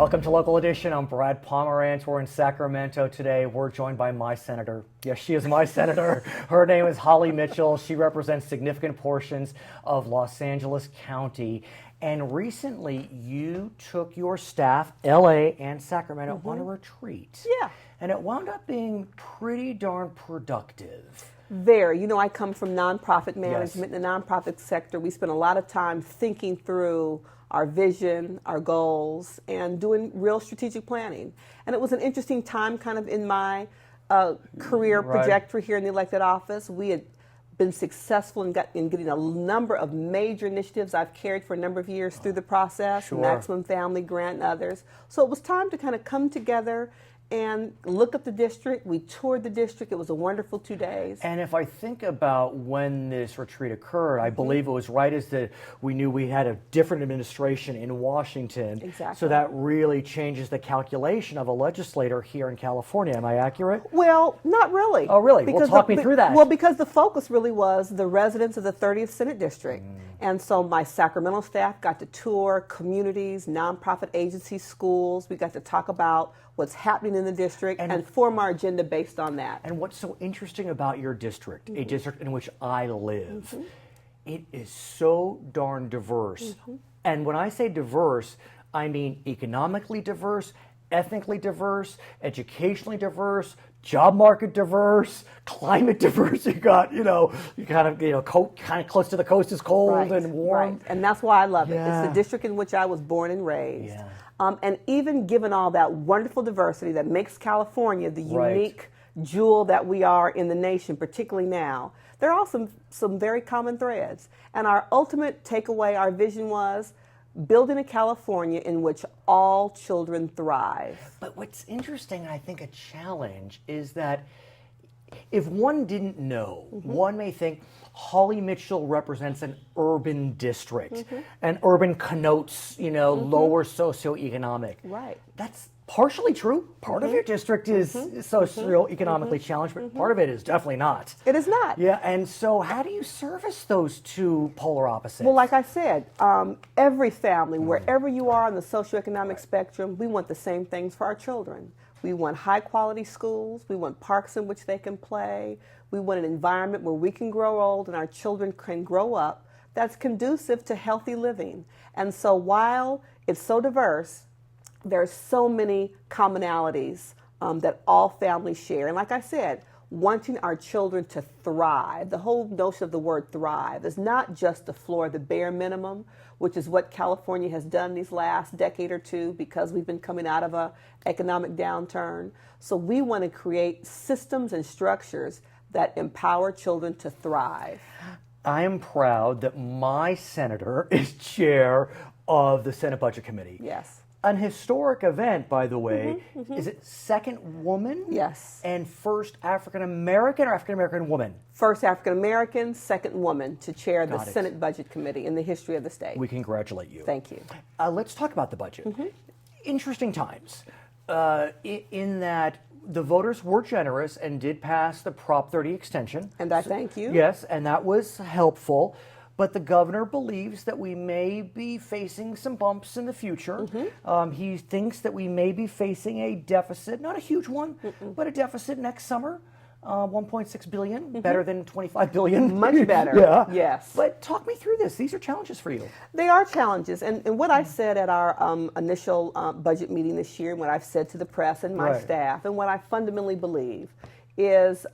Welcome to Local Edition. I'm Brad Pomerance. We're in Sacramento today. We're joined by my senator. Yes, she is my senator. Her name is Holly.J.Mitchell. She represents significant portions of Los Angeles County. And recently, you took your staff, LA and Sacramento, on a retreat. Yeah. And it wound up being pretty darn productive. Very. You know, I come from nonprofit management. In the nonprofit sector, we spend a lot of time thinking through our vision, our goals, and doing real strategic planning. And it was an interesting time kind of in my career trajectory here in the elected office. We had been successful in getting a number of major initiatives I've carried for a number of years through the process, Maximum Family Grant and others. So it was time to kind of come together and look at the district. We toured the district. It was a wonderful 2 days. And if I think about when this retreat occurred, I believe it was right as we knew we had a different administration in Washington. Exactly. So that really changes the calculation of a legislator here in California. Am I accurate? Well, not really. Oh, really? Well, talk me through that. Well, because the focus really was the residents of the 30th Senate District. And so my Sacramento staff got to tour communities, nonprofit agencies, schools. We got to talk about what's happening in the district and form our agenda based on that. And what's so interesting about your district, a district in which I live, it is so darn diverse. And when I say diverse, I mean economically diverse, ethnically diverse, educationally diverse, job market diverse, climate diverse. You got, kind of close to the coast is cold and warm. Right. And that's why I love it. It's the district in which I was born and raised. Yeah. And even given all that wonderful diversity that makes California the unique jewel that we are in the nation, particularly now, there are some very common threads. And our ultimate takeaway, our vision was building a California in which all children thrive. But what's interesting, I think a challenge, is that if one didn't know, one may think Holly.Mitchell represents an urban district, and urban connotes, lower socioeconomic. Right. That's partially true. Part of your district is socioeconomically challenged, but part of it is definitely not. It is not. Yeah, and so how do you service those two polar opposites? Well, like I said, every family, wherever you are on the socioeconomic spectrum, we want the same things for our children. We want high-quality schools. We want parks in which they can play. We want an environment where we can grow old and our children can grow up that's conducive to healthy living. And so while it's so diverse, there are so many commonalities that all families share. And like I said, wanting our children to thrive, the whole notion of the word thrive is not just the floor, the bare minimum, which is what California has done these last decade or two because we've been coming out of an economic downturn. So we want to create systems and structures that empower children to thrive. I am proud that my senator is chair of the Senate Budget Committee. Yes. An historic event, by the way. Is it second woman? Yes. And first African-American or African-American woman? First African-American, second woman to chair the Senate Budget Committee in the history of the state. We congratulate you. Thank you. Let's talk about the budget. Interesting times in that the voters were generous and did pass the Prop 30 extension. And I thank you. Yes, and that was helpful. But the governor believes that we may be facing some bumps in the future. He thinks that we may be facing a deficit, not a huge one, but a deficit next summer. 1.6 billion, better than 25 billion. Much better. Yeah. Yes. But talk me through this. These are challenges for you. They are challenges. And what I said at our initial budget meeting this year, and what I've said to the press and my staff, and what I fundamentally believe is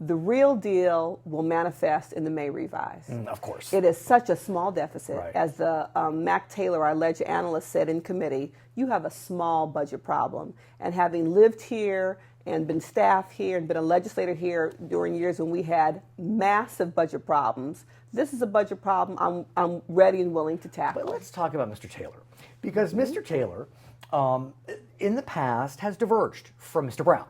the real deal will manifest in the May revise. Of course. It is such a small deficit. As the Mac Taylor, our ledger analyst, said in committee, you have a small budget problem. And having lived here and been staff here and been a legislator here during years when we had massive budget problems, this is a budget problem I'm ready and willing to tackle. But let's talk about Mr. Taylor. Because Mr. Taylor, in the past, has diverged from Mr. Brown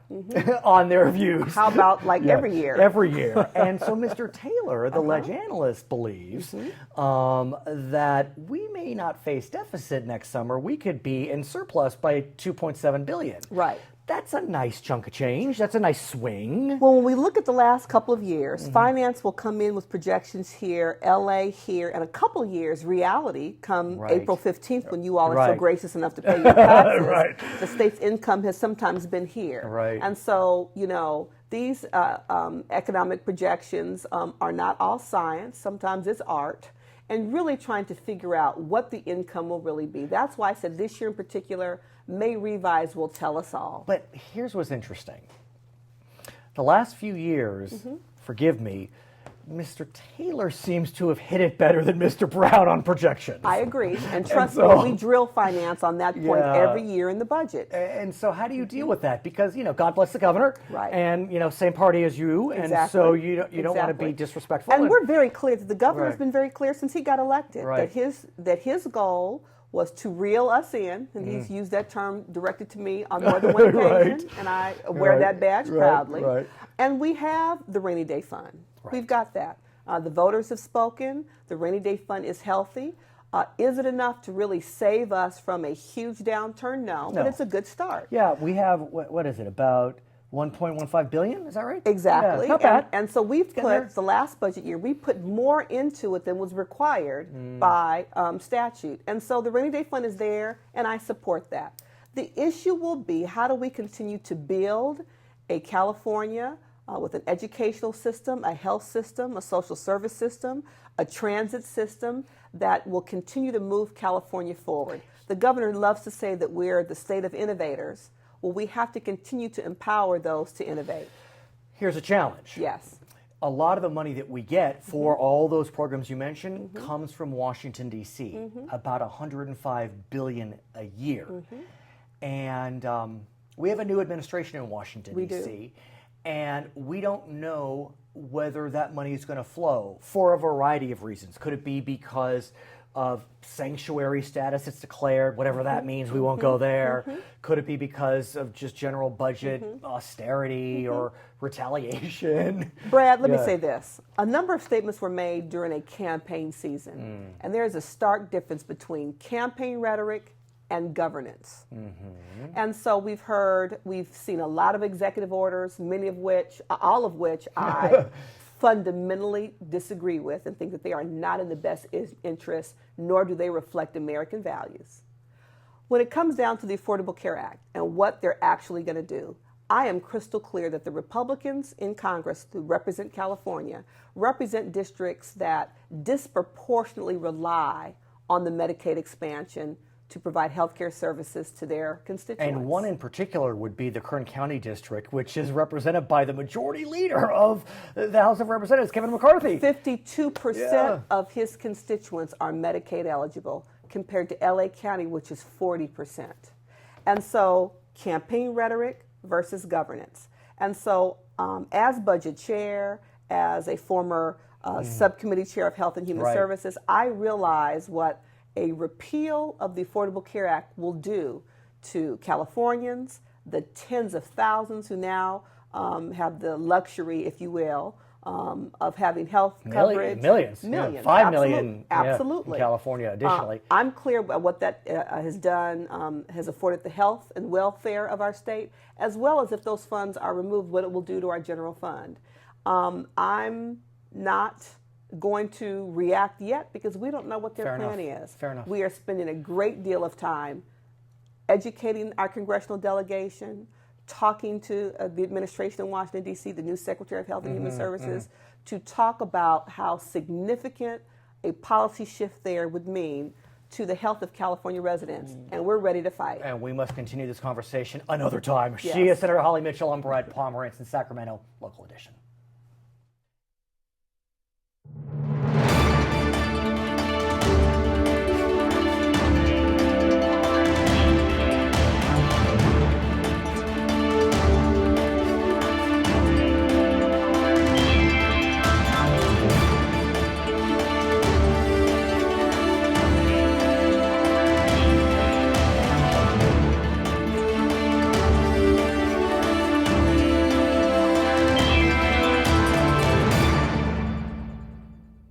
on their views. How about every year? Every year. And so Mr. Taylor, the ledge analyst, believes that we may not face deficit next summer. We could be in surplus by $2.7 billion. Right. That's a nice chunk of change. That's a nice swing. Well, when we look at the last couple of years, finance will come in with projections here, LA here, and a couple of years, reality come Right. April 15th when you all are so Right. gracious enough to pay your taxes. Right. The state's income has sometimes been here. Right. And so, these economic projections are not all science. Sometimes it's art. And really trying to figure out what the income will really be. That's why I said this year in particular, May Revise will tell us all. But here's what's interesting. The last few years, forgive me, Mr. Taylor seems to have hit it better than Mr. Brown on projections. I agree. And trust me, we drill finance on that point every year in the budget. And so how do you deal with that? Because, God bless the governor. Right. And, same party as you. And Exactly. so you don't want to Exactly. be disrespectful. And we're very clear that the governor's Right. been very clear since he got elected Right. that his goal was to reel us in, and he's used that term directed to me on more than one occasion, Right. and I wear Right. that badge Right. proudly. Right. And we have the rainy day fund. Right. We've got that. The voters have spoken. The rainy day fund is healthy. Is it enough to really save us from a huge downturn? No, but No. it's a good start. Yeah, we have, what is it, about 1.15 billion? Is that right? Exactly. Yeah, not bad. And so we've getting there. put, the last budget year, we put more into it than was required by statute. And so the rainy day fund is there, and I support that. The issue will be, how do we continue to build a California with an educational system, a health system, a social service system, a transit system that will continue to move California forward. The governor loves to say that we're the state of innovators. Well, we have to continue to empower those to innovate. Here's a challenge. Yes. A lot of the money that we get for all those programs you mentioned comes from Washington, D.C., about $105 billion a year. And we have a new administration in Washington, We D.C., and we don't know whether that money is going to flow for a variety of reasons. Could it be because of sanctuary status it's declared, whatever that means, we won't go there? Could it be because of just general budget austerity or retaliation? Brad, let me Yeah. say this. A number of statements were made during a campaign season, and there is a stark difference between campaign rhetoric and governance. And so we've seen a lot of executive orders, all of which I fundamentally disagree with and think that they are not in the best interest, nor do they reflect American values. When it comes down to the Affordable Care Act and what they're actually going to do, I am crystal clear that the Republicans in Congress who represent California represent districts that disproportionately rely on the Medicaid expansion to provide health care services to their constituents. And one in particular would be the Kern County District, which is represented by the majority leader of the House of Representatives, Kevin McCarthy. 52% of his constituents are Medicaid eligible, compared to LA County, which is 40%. And so, campaign rhetoric versus governance. And so, as budget chair, as a former subcommittee chair of Health and Human Services, I realize what a repeal of the Affordable Care Act will do to Californians, the tens of thousands who now have the luxury, if you will, of having health coverage. Millions. Millions. 5 million Absolutely. in California additionally. I'm clear about what that has done, has afforded the health and welfare of our state, as well as if those funds are removed, what it will do to our general fund. I'm not going to react yet because we don't know what their plan is. Fair enough. We are spending a great deal of time educating our congressional delegation, talking to the administration in Washington, D.C., the new Secretary of Health and Human Services, to talk about how significant a policy shift there would mean to the health of California residents. And we're ready to fight. And we must continue this conversation another time. Yes. She is Senator Holly Mitchell. I'm Brad Pomerance in Sacramento, Local Edition.